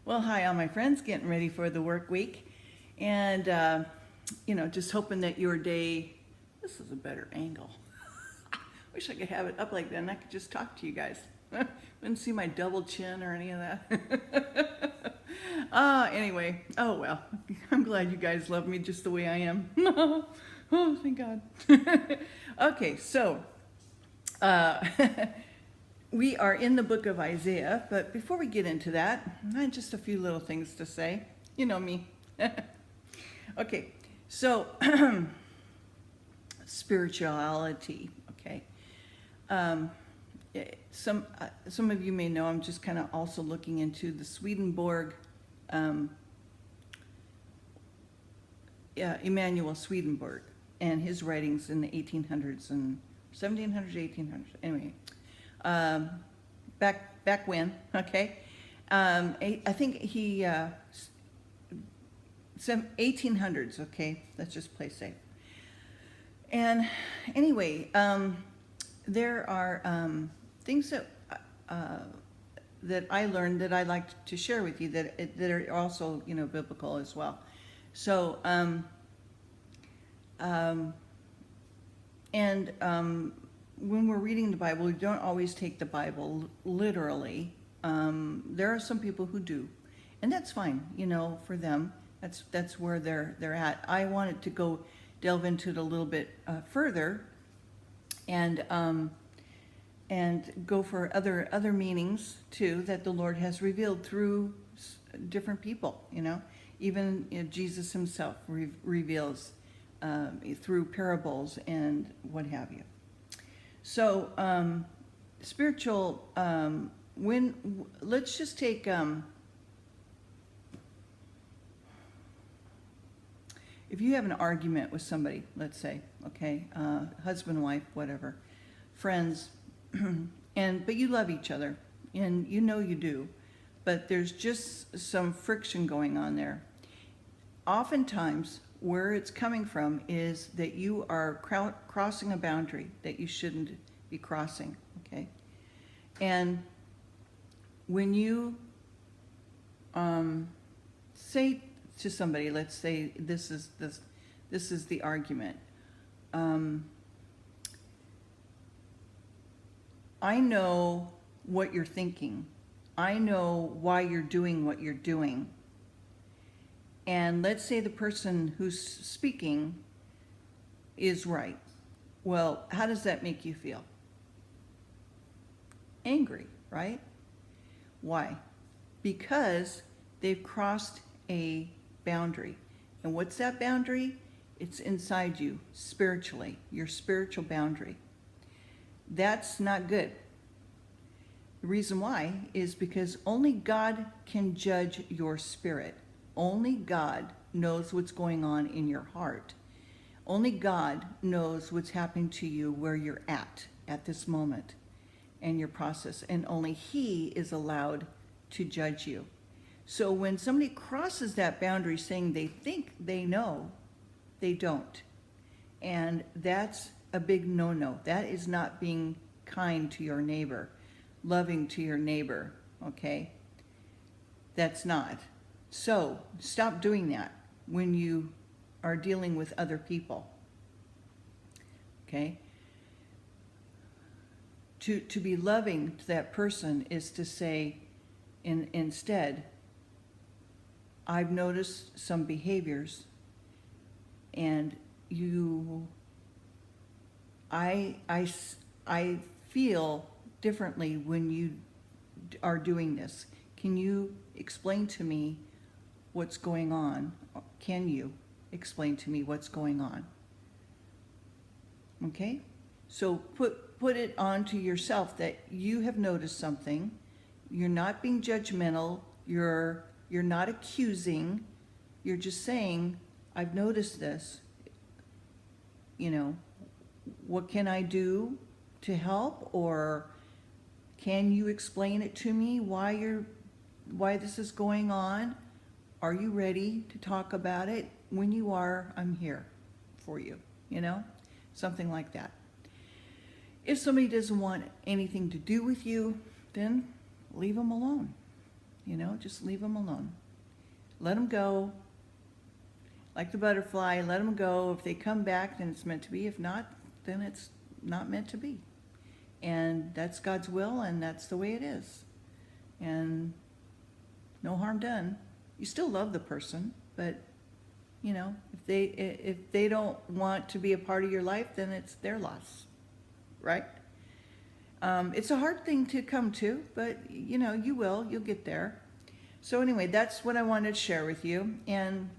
Well, hi, all my friends, getting ready for the work week. And, just hoping that your day, this is a better angle. Wish I could have it up like that and I could just talk to you guys. Wouldn't see my double chin or any of that. Anyway, oh well, I'm glad you guys love me just the way I am. Oh, thank God. Okay, so we are in the book of Isaiah, but before we get into that, I had just a few little things to say. You know me. Okay, so spirituality, okay. Some of you may know I'm just kind of also looking into the Swedenborg, Emanuel Swedenborg, and his writings in the 1800s and 1700s, 1800s. Anyway, back when, okay. I think he some 1800s. Okay, let's just play safe. And anyway, there are things that I learned that I'd like to share with you that are also biblical as well. So when we're reading the Bible, we don't always take the Bible literally. There are some people who do, and that's fine. For them, that's where they're at. I wanted to delve into it a little bit further, and go for other meanings too that the Lord has revealed through different people. Even Jesus himself reveals through parables and what have you. So spiritual. Let's just take. If you have an argument with somebody, let's say, okay, husband, wife, whatever, friends, but you love each other, and you do, but there's just some friction going on there. Oftentimes, where it's coming from is that you are crossing a boundary that you shouldn't be crossing, okay? And when you say to somebody, let's say this is the argument. I know what you're thinking. I know why you're doing what you're doing. And let's say the person who's speaking is right. Well, how does that make you feel? Angry, right? Why? Because they've crossed a boundary. And what's that boundary? It's inside you, spiritually, your spiritual boundary. That's not good. The reason why is because only God can judge your spirit. Only God knows what's going on in your heart. Only God knows what's happening to you where you're at this moment and your process. And only He is allowed to judge you. So when somebody crosses that boundary saying they think they know, they don't. And that's a big no-no. That is not being kind to your neighbor, loving to your neighbor, okay? That's not. So stop doing that when you are dealing with other people, okay? To be loving to that person is to say, instead, I've noticed some behaviors, and I feel differently when you are doing this. Can you explain to me what's going on? Can you explain to me what's going on? Okay? So put it onto yourself that you have noticed something. You're not being judgmental. You're not accusing. You're just saying, I've noticed this. What can I do to help? Or can you explain it to me why this is going on? Are you ready to talk about it? When you are, I'm here for you, something like that. If somebody doesn't want anything to do with you, then leave them alone. just leave them alone. Let them go. Like the butterfly, let them go. If they come back, then it's meant to be. If not, then it's not meant to be. And that's God's will, and that's the way it is. And no harm done. You still love the person, but if they don't want to be a part of your life, then it's their loss, right? It's a hard thing to come to, but you'll get there. So anyway, that's what I wanted to share with you. And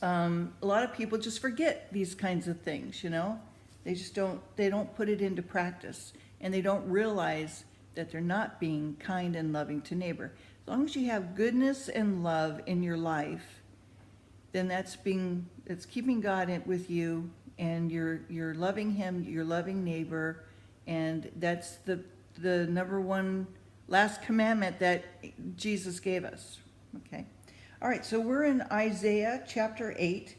a lot of people just forget these kinds of things, they don't put it into practice, and they don't realize that they're not being kind and loving to neighbor. As long as you have goodness and love in your life, then that's keeping God with you, and you're loving him, you're loving neighbor, and that's the number one last commandment that Jesus gave us. Okay. All right, so we're in Isaiah chapter 8,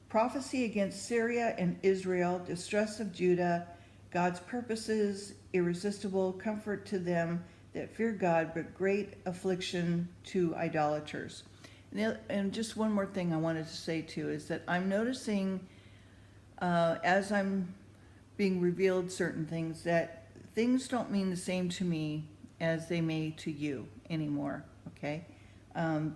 prophecy against Syria and Israel, distress of Judah, God's purposes, irresistible, comfort to them that fear God, but great affliction to idolaters. And just one more thing I wanted to say too is that I'm noticing as I'm being revealed certain things, that things don't mean the same to me as they may to you anymore. Okay. I'm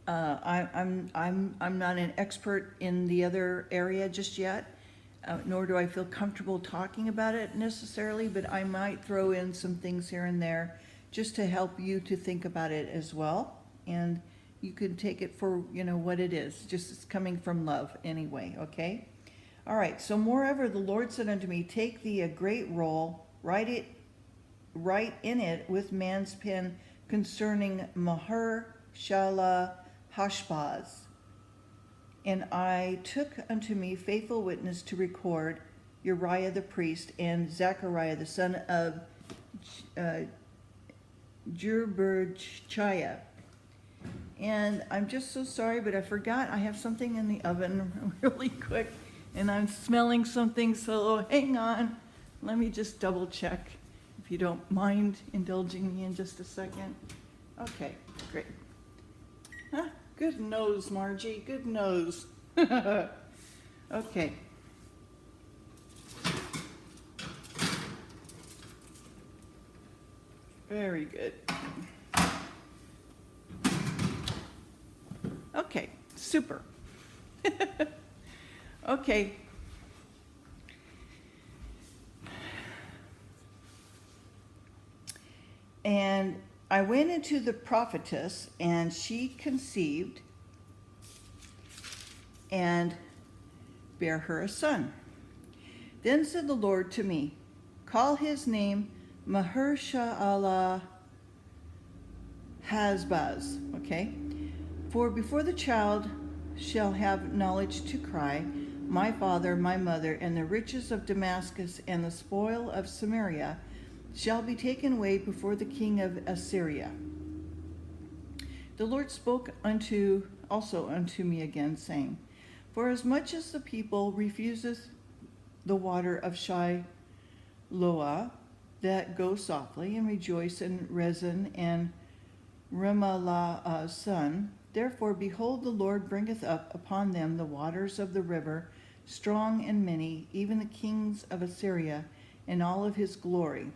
not an expert in the other area just yet, nor do I feel comfortable talking about it necessarily, but I might throw in some things here and there just to help you to think about it as well. And you can take it for, what it is. Just it's coming from love anyway, okay? All right, so moreover, the Lord said unto me, take thee a great roll, write in it with man's pen concerning Massar-Fjeld Hashbaz. And I took unto me faithful witness to record Uriah the priest and Zechariah the son of Jerberchiah. And I'm just so sorry, but I forgot I have something in the oven really quick, and I'm smelling something, so hang on. Let me just double check, if you don't mind indulging me in just a second. Okay, great. Good nose, Margie, good nose. Okay. Very good. Okay, super. Okay. And I went into the prophetess, and she conceived and bare her a son. Then said the Lord to me, call his name Massar-Fjeld Hashbaz, okay? For before the child shall have knowledge to cry, my father, my mother, and the riches of Damascus and the spoil of Samaria shall be taken away before the king of Assyria. The Lord spoke also unto me again, saying, for as much as the people refuseth the water of Shiloah, that go softly, and rejoice in Rezin and Remaliah's son, therefore, behold, the Lord bringeth up upon them the waters of the river, strong and many, even the kings of Assyria, in all of his glory.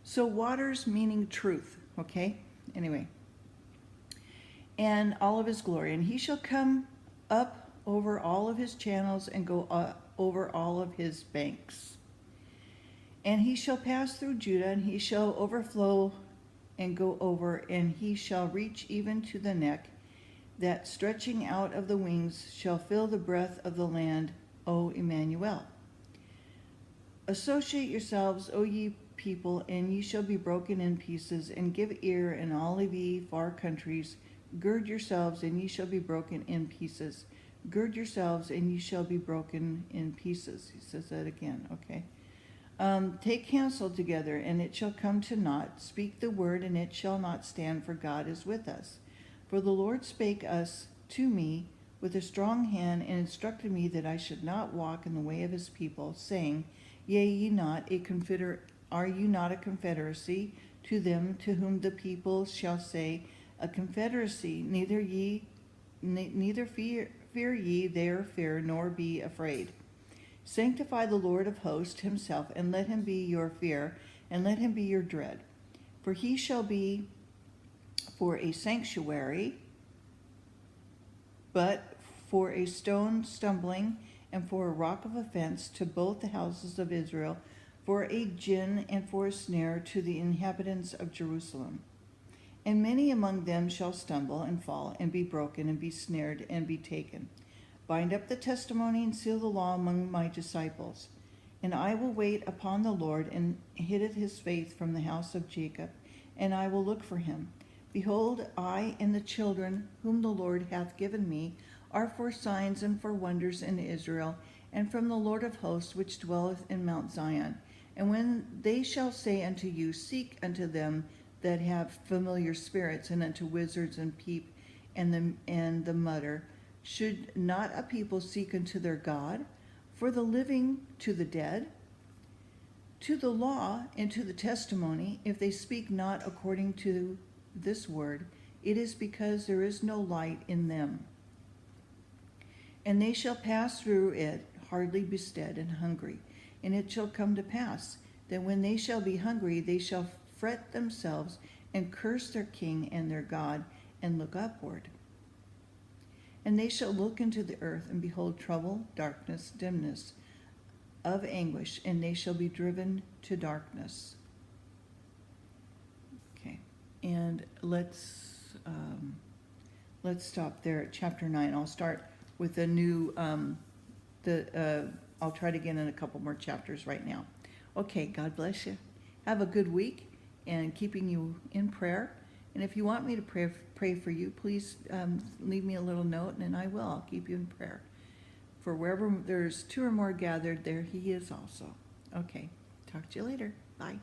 So waters meaning truth, okay? Anyway. And all of his glory. And he shall come up over all of his channels and go over all of his banks. And he shall pass through Judah, and he shall overflow and go over, and he shall reach even to the neck, that stretching out of the wings shall fill the breadth of the land, O Emmanuel. Associate yourselves, O ye people, and ye shall be broken in pieces, and give ear, and all of ye far countries. Gird yourselves, and ye shall be broken in pieces. Gird yourselves, and ye shall be broken in pieces. He says that again, okay? Take counsel together, and it shall come to naught. Speak the word, and it shall not stand, for God is with us. For the Lord spake us to me with a strong hand, and instructed me that I should not walk in the way of his people, saying, Yea, ye not a are you not a confederacy, to them to whom the people shall say, a confederacy, neither fear ye their fear, nor be afraid. Sanctify the Lord of hosts himself, and let him be your fear, and let him be your dread. For he shall be for a sanctuary, but for a stone stumbling, and for a rock of offense to both the houses of Israel, for a gin and for a snare to the inhabitants of Jerusalem. And many among them shall stumble and fall, and be broken, and be snared, and be taken. Bind up the testimony and seal the law among my disciples. And I will wait upon the Lord, and hideth his faith from the house of Jacob, and I will look for him. Behold, I and the children whom the Lord hath given me are for signs and for wonders in Israel, and from the Lord of hosts which dwelleth in Mount Zion. And when they shall say unto you, seek unto them that have familiar spirits, and unto wizards and peep and the mutter, should not a people seek unto their God? For the living to the dead, to the law and to the testimony, if they speak not according to this word, it is because there is no light in them. And they shall pass through it hardly bestead and hungry. And it shall come to pass that when they shall be hungry, they shall fret themselves and curse their king and their God, and look upward. And they shall look into the earth, and behold trouble, darkness, dimness of anguish, and they shall be driven to darkness. Okay, and let's stop there at chapter 9. I'll start with a new, I'll try it again in a couple more chapters right now. Okay, God bless you. Have a good week, and keeping you in prayer. And if you want me to pray for you, please leave me a little note, and I will. I'll keep you in prayer. For wherever there's two or more gathered, there he is also. Okay, talk to you later. Bye.